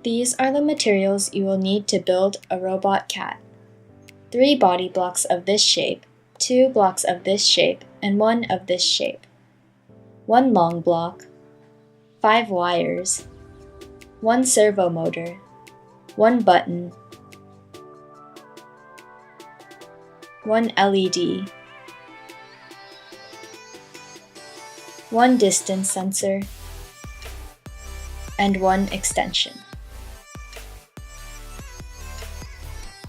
These are the materials you will need to build a robot cat. 3 body blocks of this shape, 2 blocks of this shape, and 1 of this shape. 1 long block, 5 wires, 1 servo motor, 1 button, 1 LED, 1 distance sensor, and 1 extension.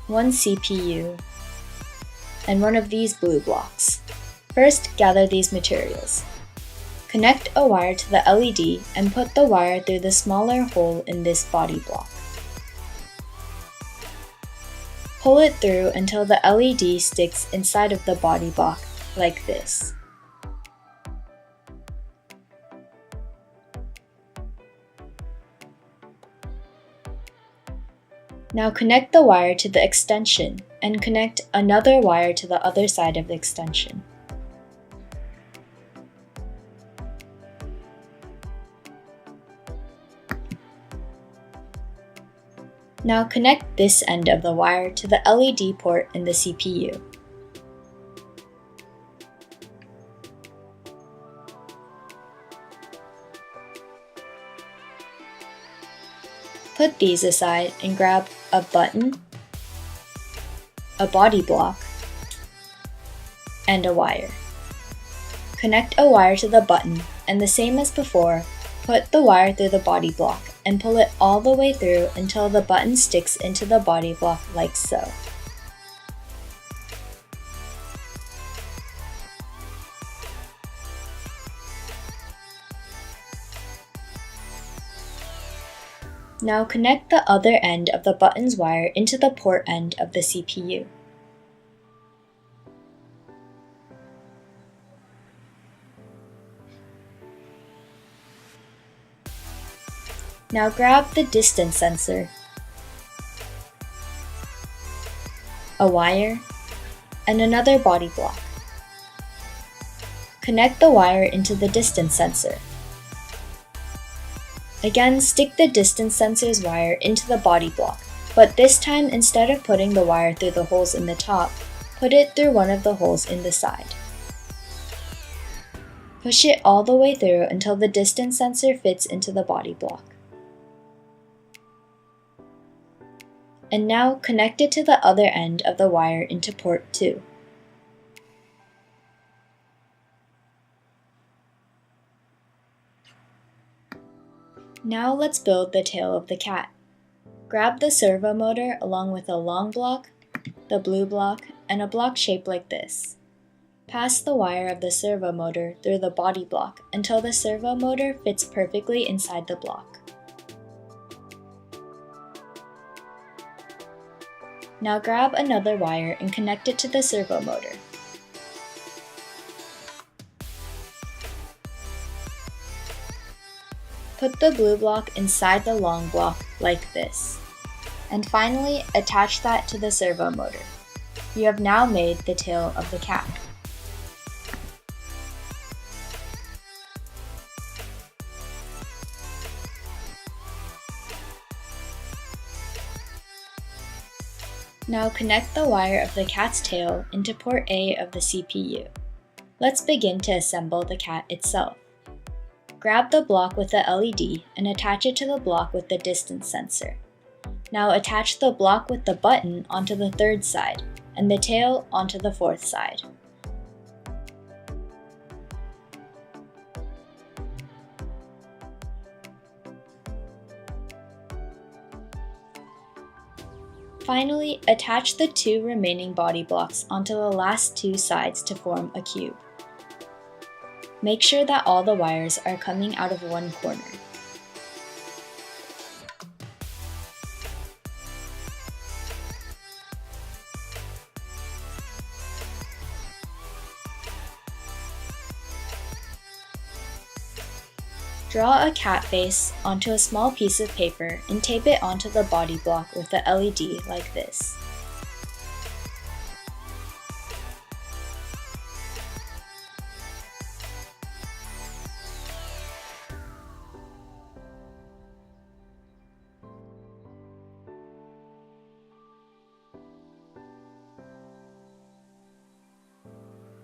1 CPU, and 1 of these blue blocks. First, gather these materials. Connect a wire to the LED and put the wire through the smaller hole in this body block. Pull it through until the LED sticks inside of the body block, like this. Now connect the wire to the extension and connect another wire to the other side of the extension. Now connect this end of the wire to the LED port in the CPU. Put these aside and grab a button, a body block, and a wire. Connect a wire to the button and the same as before, put the wire through the body block and pull it all the way through until the button sticks into the body block like so. Now connect the other end of the button's wire into the port end of the CPU. Now grab the distance sensor, a wire, and another body block. Connect the wire into the distance sensor. Again, stick the distance sensor's wire into the body block, but this time instead of putting the wire through the holes in the top, put it through one of the holes in the side. Push it all the way through until the distance sensor fits into the body block. And now connect it to the other end of the wire into port 2. Now let's build the tail of the cat. Grab the servo motor along with a long block, the blue block, and a block shaped like this. Pass the wire of the servo motor through the body block until the servo motor fits perfectly inside the block. Now grab another wire and connect it to the servo motor. Put the blue block inside the long block like this. And finally, attach that to the servo motor. You have now made the tail of the cat. Now connect the wire of the cat's tail into port A of the CPU. Let's begin to assemble the cat itself. Grab the block with the LED and attach it to the block with the distance sensor. Now attach the block with the button onto the third side and the tail onto the fourth side. Finally, attach the 2 remaining body blocks onto the last 2 sides to form a cube. Make sure that all the wires are coming out of one corner. Draw a cat face onto a small piece of paper and tape it onto the body block with the LED like this.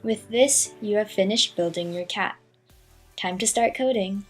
With this, you have finished building your cat. Time to start coding!